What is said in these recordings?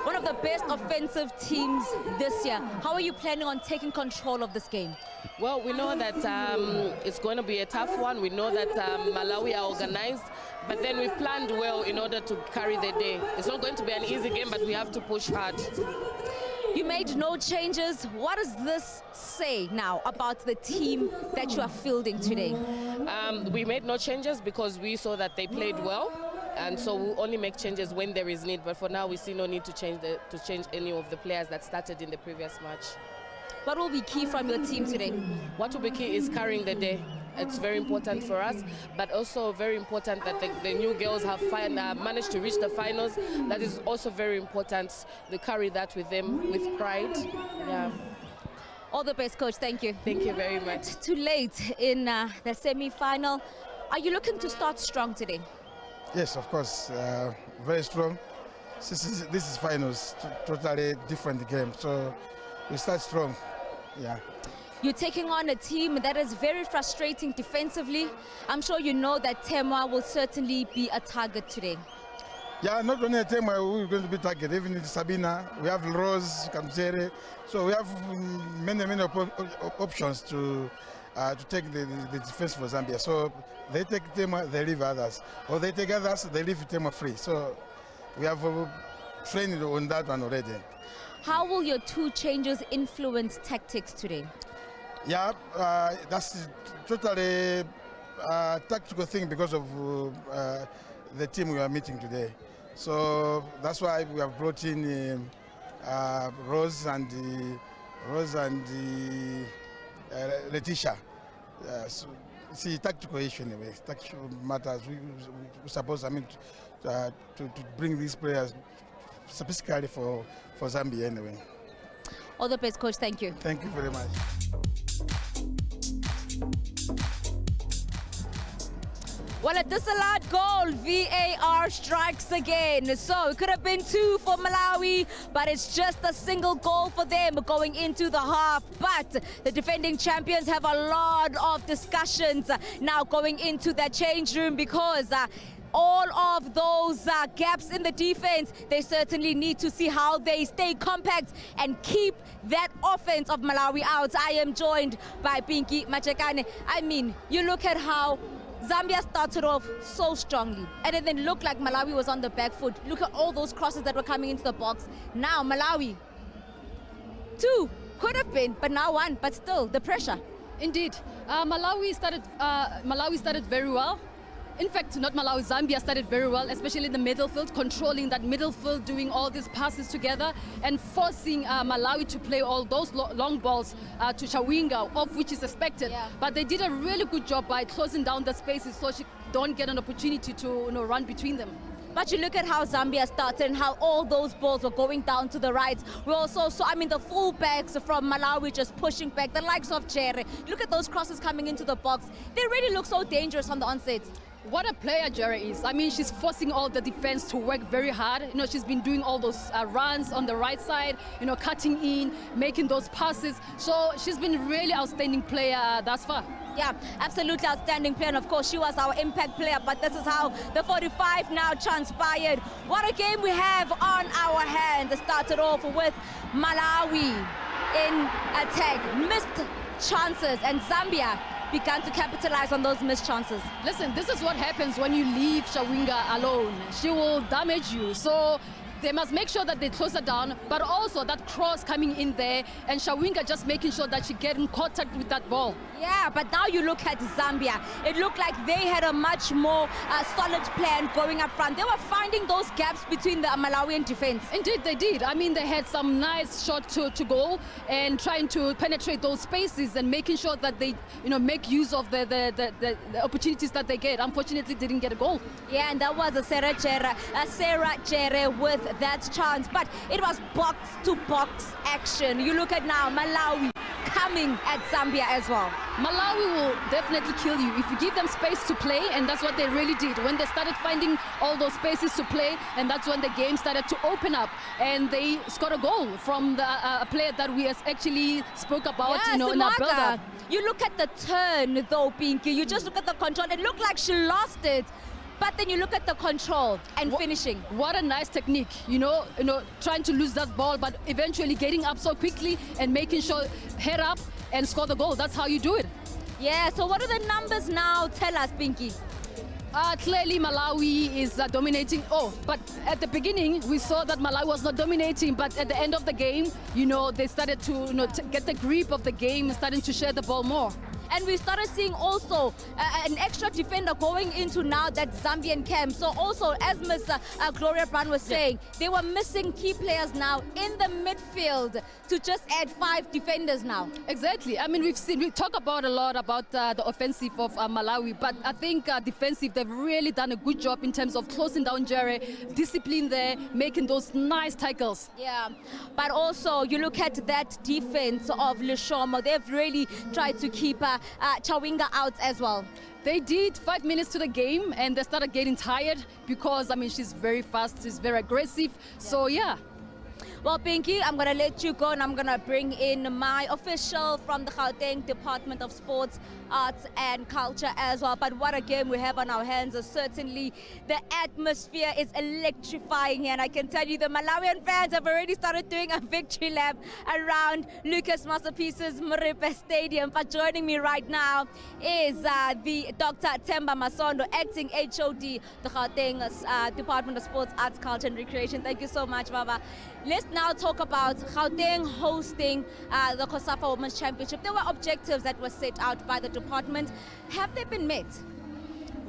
one of the best offensive teams this year. How are you planning on taking control of this game? Well, we know that it's going to be a tough one. We know that Malawi are organized, but then we've planned well in order to carry the day. It's not going to be an easy game, but we have to push hard. You made no changes. What does this say now about the team that you are fielding today? We made no changes because we saw that they played well, and so we'll only make changes when there is need. But for now, we see no need to change any of the players that started in the previous match. What will be key from your team today? What will be key is carrying the day. It's very important for us, but also very important that the new girls have managed to reach the finals. That is also very important. They carry that with them with pride. Yeah. All the best, Coach. Thank you. Thank you very much. Too late in the semi-final. Are you looking to start strong today? Yes, of course. Very strong. This is finals, totally different game. So we start strong. Yeah. You're taking on a team that is very frustrating defensively. I'm sure you know that Temwa will certainly be a target today. Yeah, not only Temwa we're going to be target, even Sabina, we have Rose, Kamzere. So we have many options to take the defense for Zambia. So they take Temwa, they leave others. Or they take others, they leave Temwa free. So we have trained on that one already. How will your two changes influence tactics today? Yeah, that's totally tactical thing because of the team we are meeting today. So that's why we have brought in Rose and Letitia. So it's a tactical issue anyway. Tactical matters. We suppose to bring these players specifically for Zambia anyway. All the best, Coach. Thank you. Thank you very much. Well, a disallowed goal, VAR strikes again. So it could have been 2 for Malawi, but it's just a single goal for them going into the half. But the defending champions have a lot of discussions now going into the change room because all of those gaps in the defense, they certainly need to see how they stay compact and keep that offense of Malawi out. I am joined by Pinky Machekane. I mean, you look at how Zambia started off so strongly and it then looked like Malawi was on the back foot. Look at all those crosses that were coming into the box. Now Malawi, 2 could have been, but now 1, but still the pressure. Indeed, Malawi started very well. In fact, not Malawi, Zambia started very well, especially in the middle field, controlling that middle field, doing all these passes together and forcing Malawi to play all those long balls to Chawinga, of which is expected. Yeah. But they did a really good job by closing down the spaces so she don't get an opportunity to run between them. But you look at how Zambia started and how all those balls were going down to the right. We also saw, the fullbacks from Malawi just pushing back, the likes of Jere. Look at those crosses coming into the box. They really look so dangerous on the onset. What a player Jere is. She's forcing all the defense to work very hard. She's been doing all those runs on the right side, cutting in, making those passes. So she's been really outstanding player thus far. Yeah, absolutely outstanding player. And of course, she was our impact player, but this is how the 45 now transpired. What a game we have on our hands. It started off with Malawi in attack, missed chances, and Zambia began to capitalize on those missed chances. Listen, this is what happens when you leave Chawinga alone. She will damage you. So they must make sure that they close her down, but also that cross coming in there and Chawinga just making sure that she get in contact with that ball. Yeah, but now you look at Zambia. It looked like they had a much more solid plan going up front. They were finding those gaps between the Malawian defense. Indeed, they did. They had some nice shot to goal and trying to penetrate those spaces and making sure that they, make use of the opportunities that they get. Unfortunately, didn't get a goal. Yeah, and that was a Sarah Jere with that chance. But it was box-to-box action. You look at now, Malawi coming at Zambia as well. Malawi will definitely kill you if you give them space to play, and that's what they really did when they started finding all those spaces to play, and that's when the game started to open up and they scored a goal from the player that we actually spoke about in our build-up. You look at the turn though, Pinky, you just look at the control, it looked like she lost it. But then you look at the control and finishing. What a nice technique, trying to lose that ball, but eventually getting up so quickly and making sure head up and score the goal. That's how you do it. Yeah, so what do the numbers now tell us, Pinky? Clearly Malawi is dominating. But at the beginning we saw that Malawi was not dominating, but at the end of the game, they started to get the grip of the game, starting to share the ball more. And we started seeing also an extra defender going into now that Zambian camp. So also, as Ms. Gloria Brown was saying, they were missing key players now in the midfield to just add 5 defenders now. Exactly. I mean, we talk about a lot about the offensive of Malawi, but I think defensive, they've really done a good job in terms of closing down Jerry, discipline there, making those nice tackles. Yeah, but also you look at that defense of Leshomo, they've really tried to keep Chawinga out as well. They did 5 minutes to the game and they started getting tired because, she's very fast, she's very aggressive. So, yeah. Well, Pinky, I'm going to let you go and I'm going to bring in my official from the Gauteng Department of Sports, Arts and Culture as well. But what a game we have on our hands. Certainly, the atmosphere is electrifying here. And I can tell you the Malawian fans have already started doing a victory lap around Lucas Masterpiece's Moripe Stadium. But joining me right now is the Dr. Themba Masondo, acting HOD, the Gauteng Department of Sports, Arts, Culture and Recreation. Thank you so much, Baba. Let's now talk about Gauteng hosting the COSAFA Women's Championship. There were objectives that were set out by the department. Have they been met?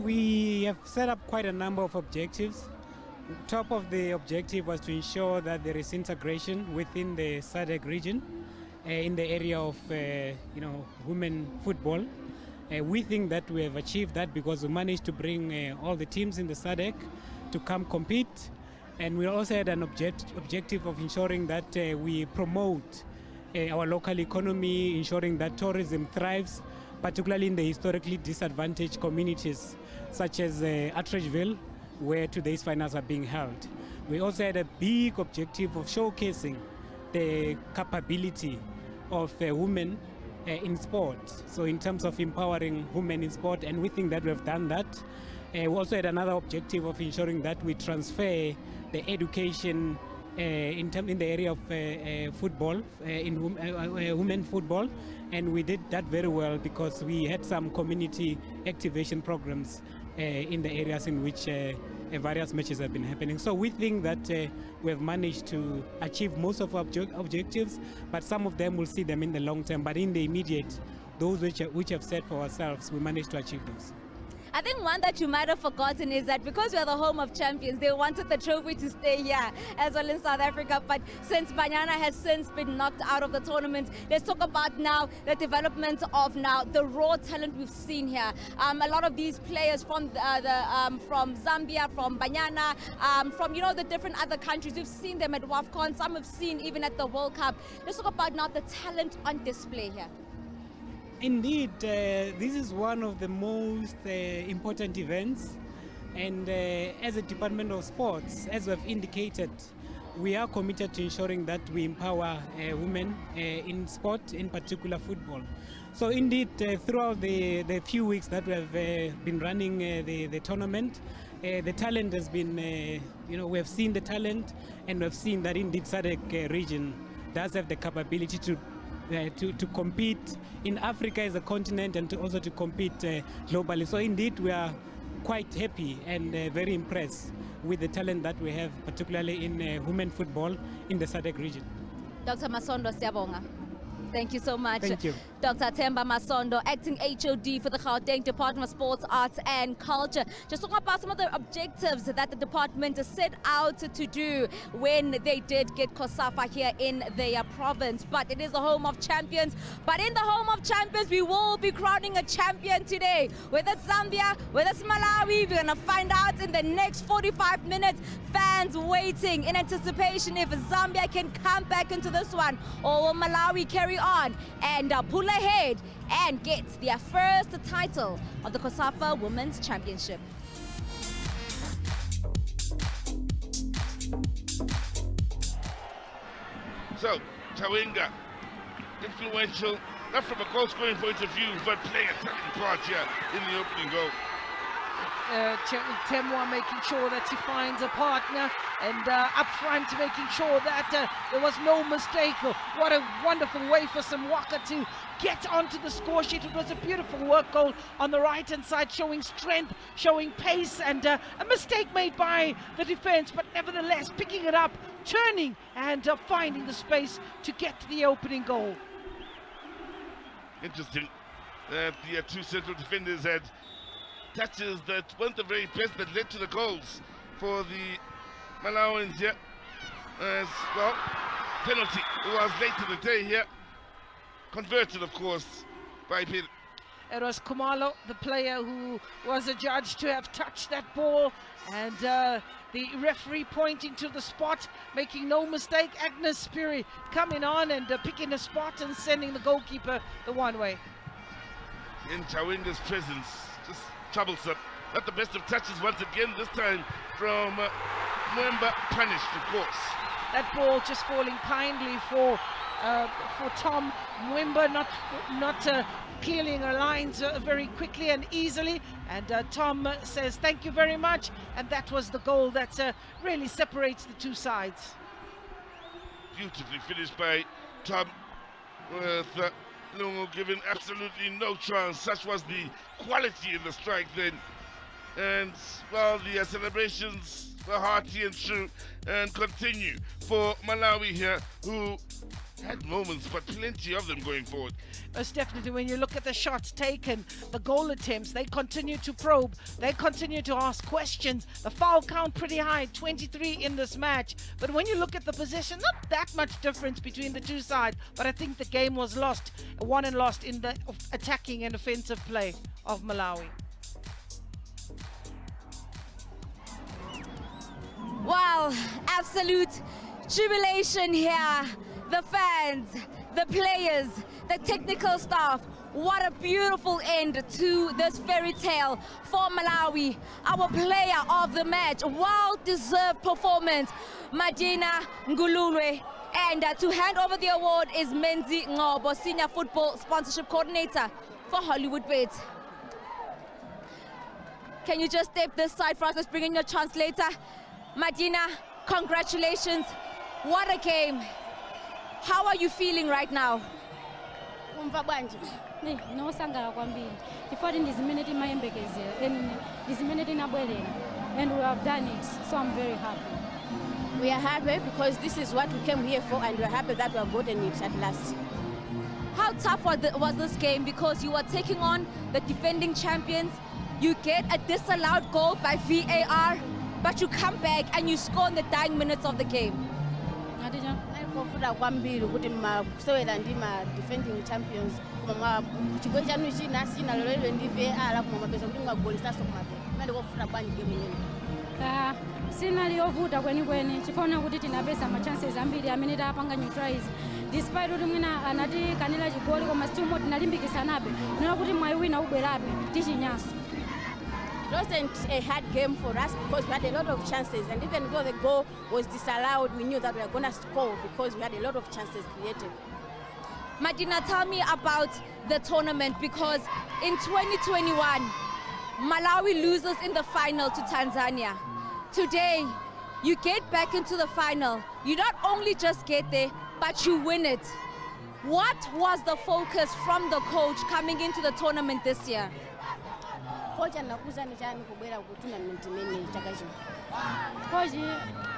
We have set up quite a number of objectives. Top of the objective was to ensure that there is integration within the SADC region in the area of women football. We think that we have achieved that because we managed to bring all the teams in the SADC to come compete. And we also had an objective of ensuring that we promote our local economy, ensuring that tourism thrives, particularly in the historically disadvantaged communities, such as Atteridgeville, where today's finals are being held. We also had a big objective of showcasing the capability of women in sport. So in terms of empowering women in sport, and we think that we have done that. We also had another objective of ensuring that we transfer the education in the area of football, in women football, and we did that very well because we had some community activation programs in the areas in which various matches have been happening. So we think that we have managed to achieve most of our objectives, but some of them will see them in the long term. But in the immediate, those which have set for ourselves, we managed to achieve those. I think one that you might have forgotten is that because we are the home of champions, they wanted the trophy to stay here as well in South Africa. But since Banyana has since been knocked out of the tournament, let's talk about now the development of now the raw talent we've seen here. A lot of these players from from Zambia, from Banyana, from the different other countries. We've seen them at WAFCON. Some we've seen even at the World Cup. Let's talk about now the talent on display here. Indeed, this is one of the most important events, and as a Department of Sports, as we have indicated, we are committed to ensuring that we empower women in sport, in particular football. So indeed, throughout the few weeks that we have been running the tournament, the talent has been, we have seen the talent, and we have seen that indeed SADC region does have the capability to compete in Africa as a continent and also to compete globally. So indeed we are quite happy and very impressed with the talent that we have, particularly in women football in the SADC region. Dr. Masondo Siyabonga. Thank you so much. Thank you. Dr. Themba Masondo, acting HOD for the Gauteng Department of Sports, Arts and Culture. Just talking about some of the objectives that the department set out to do when they did get COSAFA here in their province. But it is the home of champions. But in the home of champions, we will be crowning a champion today. Whether it's Zambia, whether it's Malawi, we're going to find out in the next 45 minutes. Fans waiting in anticipation if Zambia can come back into this one, or will Malawi carry on and pull ahead and get their first title of the COSAFA Women's Championship. So, Chawinga, influential, not from a goal-scoring point of view, but playing a tackling part here in the opening goal. Temwa making sure that he finds a partner, and up front making sure that there was no mistake. What a wonderful way for Samwaka to get onto the score sheet. It was a beautiful work goal on the right hand side, showing strength, showing pace, and a mistake made by the defense, but nevertheless picking it up, turning and finding the space to get to the opening goal. Interesting that the two central defenders had touches that weren't the very best that led to the goals for the Malawans here. As well, penalty was late in the day here. Converted, of course, by Bill. It was Kumalo, the player who was adjudged to have touched that ball, and the referee pointing to the spot, making no mistake. Agnes Spiri coming on and picking a spot and sending the goalkeeper the one way. In Chawinga's presence, just troublesome. Not the best of touches once again, this time from Mwemba, punished, of course. That ball just falling kindly for Tom Mwemba, not clearing her lines very quickly and easily, and Tom says thank you very much, and that was the goal that really separates the two sides. Beautifully finished by Tom, with Lungu given absolutely no chance. Such was the quality in the strike then, and well, the celebrations were hearty and true and continue for Malawi here, who had moments, but plenty of them going forward. Most definitely, when you look at the shots taken, the goal attempts, they continue to probe, they continue to ask questions. The foul count pretty high, 23 in this match. But when you look at the position, not that much difference between the two sides, but I think the game was won and lost in the attacking and offensive play of Malawi. Wow, absolute jubilation here. The fans, the players, the technical staff. What a beautiful end to this fairy tale for Malawi. Our player of the match, well-deserved performance, Madina Ngululwe. And to hand over the award is Menzi Ngobo, Senior Football Sponsorship Coordinator for Hollywoodbets. Can you just step this side for us? Let's bring in your translator. Madina, congratulations. What a game. How are you feeling right now? Umva banje nosangala kwambiri ifoti ndizimeneti mayembekezera and ndizimeneti nabwelela and we have done it, so I'm very happy. We are happy because this is what we came here for, and we're happy that we have gotten it at last. How tough was this game, because you were taking on the defending champions? You get a disallowed goal by VAR, but you come back and you score in the dying minutes of the game. Kofuta kwambiri kuti kusewera ndi ma defending champions koma chigoli chanu china sina lolelo ndi VAR koma mapeza kuti mwagoli saso kumapeza. Mende kofuta bwanji game ino. Sina liyovuta kwenikweni chifuna kuti tinapeza ma chances ambiri amene tapanga neutralize. Despite kuti mwina anati kanila chigoli koma still mo tinalimbikisanabe. Nena kuti mwayiwina ubwerabe tichinyaso. It wasn't a hard game for us because we had a lot of chances, and even though the goal was disallowed, we knew that we were going to score because we had a lot of chances created. Madina, tell me about the tournament, because in 2021, Malawi loses in the final to Tanzania. Today, you get back into the final. You not only just get there, but you win it. What was the focus from the coach coming into the tournament this year? Coach anakuzani chani kubwera ku tournament imene chaka chino. Coach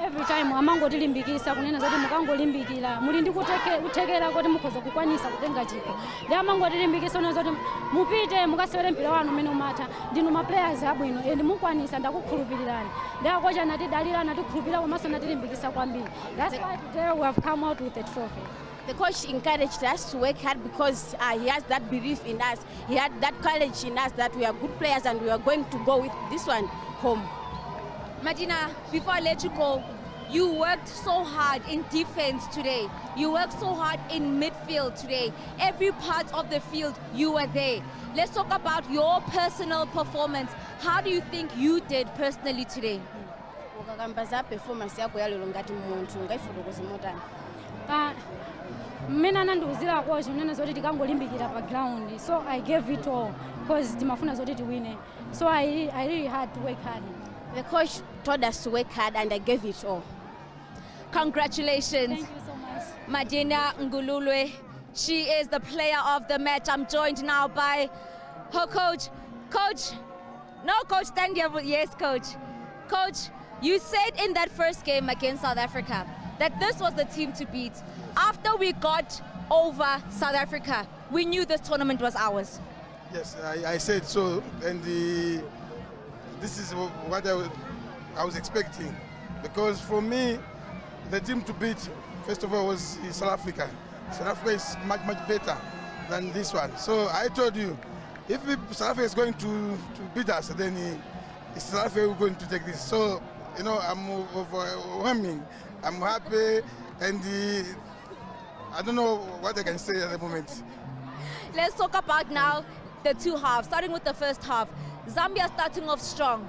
every time amangotilimbikisa kunena zoti mukangolimbikira muli ndi kutekera kuti mukhoza kukwanisa kutenga chiko. Ndi amangotilimbikisa una zoti mupite mukasewere mpira wanu umene umatha ndinu ma players abwino and mukwanisa ndakukhulupirirani. Ndi coach anatidalira anatikhulupirira komanso anatilimbikisa kwambiri. That's why today we have come out with a trophy. The coach encouraged us to work hard because he has that belief in us. He had that courage in us that we are good players and we are going to go with this one home. Madina, before I let you go, you worked so hard in defense today. You worked so hard in midfield today. Every part of the field, you were there. Let's talk about your personal performance. How do you think you did personally today? Ukakambaza performance yako ya lero ngati munthu ngaifotokoza motani. Mmene anandiuzira coach unena zoti tikangolimbikira pa ground, so I gave it all. because timafuna zoti tiwine. So I really had to work hard. The coach told us to work hard and I gave it all. Congratulations. Thank you so much. Madina Ngululwe. She is the player of the match. I'm joined now by her coach. Coach, no, coach, stand here. Yes, coach. Coach, you said in that first game against South Africa that this was the team to beat. After we got over South Africa, we knew this tournament was ours. Yes, I said so, and this is what I was expecting, because for me, the team to beat, first of all, was South Africa. South Africa is much better than this one. So I told you, if South Africa is going to beat us, then it's South Africa who's going to take this. So, you know, I'm overwhelming. I'm happy, and I don't know what I can say at the moment. Let's talk about now the two halves, starting with the first half. Zambia starting off strong,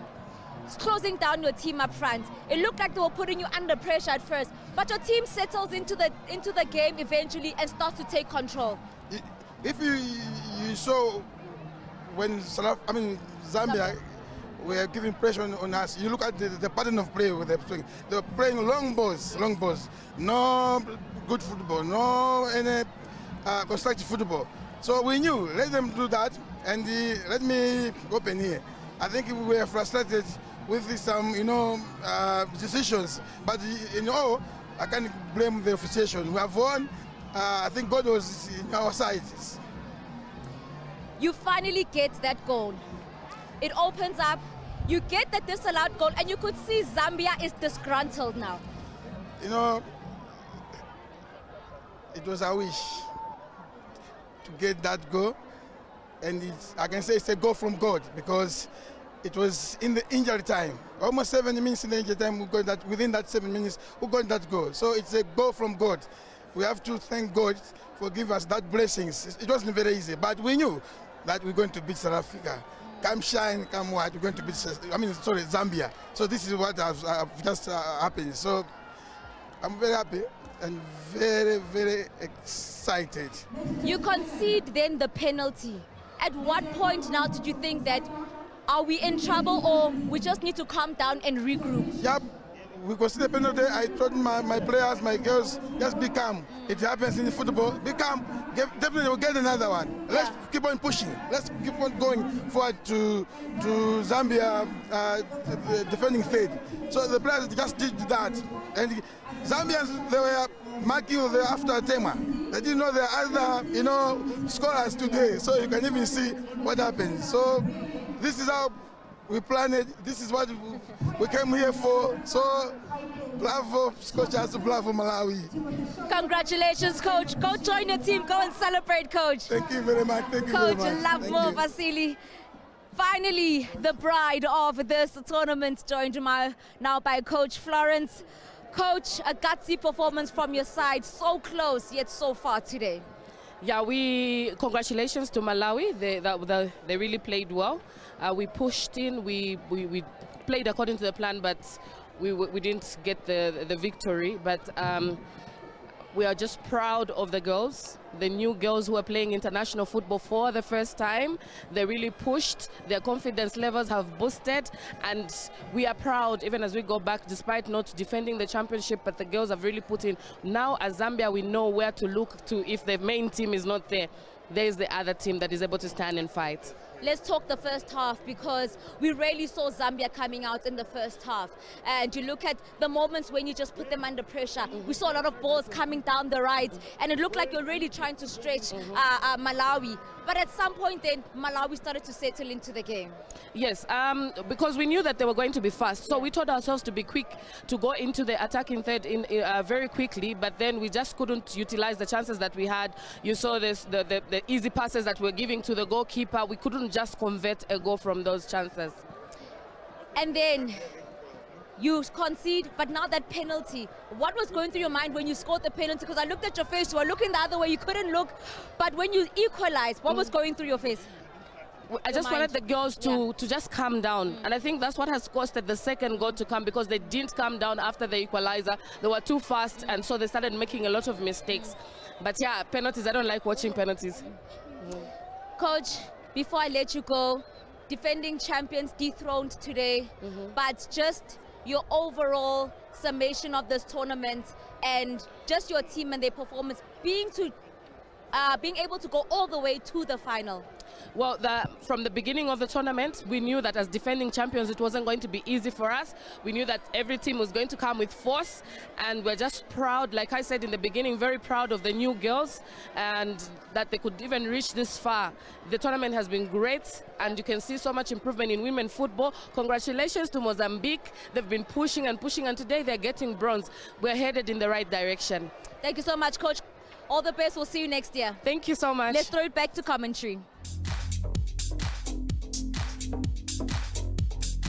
closing down your team up front. It looked like they were putting you under pressure at first, but your team settles into the game eventually and starts to take control. If you saw when Zambia were giving pressure on us, you look at the pattern of play with them. They were playing long balls, no good football, no any constructive football. So we knew, let them do that, and let me open here. I think we were frustrated with some, decisions, but I can't blame the officiation. We have won. I think God was in our side. You finally get that goal. It opens up. You get the disallowed goal, and you could see Zambia is disgruntled now. It was our wish to get that goal, and I can say it's a goal from God, because it was in the injury time. Almost 7 minutes in the injury time, we got that. Within that 7 minutes, we got that goal. So it's a goal from God. We have to thank God for giving us that blessings. It wasn't very easy, but we knew that we're going to beat South Africa. Come shine, come white, we're going to beat, Zambia. So this is what has just happened. So I'm very happy and very excited. You concede then the penalty. At what point now did you think that, are we in trouble, or we just need to calm down and regroup? Yep, we concede the penalty. I told my players, my girls, just be calm. It happens in football. Be calm. Definitely we'll get another one. Let's keep on pushing. Let's keep on going forward to Zambia defending third. So the players just did that. And Zambians, they were marking after Tema. They didn't know there are other, scorers today. So you can even see what happened. So this is how we planned it. This is what we came here for. So bravo, Scochas, bravo, Malawi. Congratulations, Coach. Go join your team. Go and celebrate, Coach. Thank you very much. Thank you Coach very much. Lovemo Vasili. Finally, the bride of this tournament, joined now by Coach Florence. Coach, a gutsy performance from your side. So close, yet so far today. Yeah, congratulations to Malawi. They really played well. We pushed in. We played according to the plan, but we didn't get the victory. But we are just proud of the girls, the new girls who are playing international football for the first time. They really pushed. Their confidence levels have boosted, and we are proud even as we go back, despite not defending the championship, but the girls have really put in. Now as Zambia, we know where to look to if the main team is not there. There is the other team that is able to stand and fight. Let's talk the first half, because we rarely saw Zambia coming out in the first half. And you look at the moments when you just put them under pressure. We saw a lot of balls coming down the right, and it looked like you're really trying to stretch Malawi. But at some point then, Malawi started to settle into the game. Yes, because we knew that they were going to be fast. So we told ourselves to be quick, to go into the attacking third very quickly, but then we just couldn't utilize the chances that we had. You saw this, the easy passes that we're giving to the goalkeeper. We couldn't just convert a goal from those chances. And then you concede, but now that penalty, what was going through your mind when you scored the penalty? Because I looked at your face, you were looking the other way, you couldn't look, but when you equalized, what was going through your face? I just wanted the girls to just calm down, and I think that's what has costed the second goal to come, because they didn't calm down after the equalizer. They were too fast, and so they started making a lot of mistakes. But yeah, penalties, I don't like watching penalties. Coach, before I let you go, defending champions dethroned today, but just your overall summation of this tournament and just your team and their performance being able to go all the way to the final. Well, from the beginning of the tournament, we knew that as defending champions, it wasn't going to be easy for us. We knew that every team was going to come with force, and we're just proud, like I said in the beginning, very proud of the new girls and that they could even reach this far. The tournament has been great, and you can see so much improvement in women football. Congratulations to Mozambique. They've been pushing and pushing, and today they're getting bronze. We're headed in the right direction. Thank you so much, Coach. All the best. We'll see you next year. Thank you so much. Let's throw it back to commentary.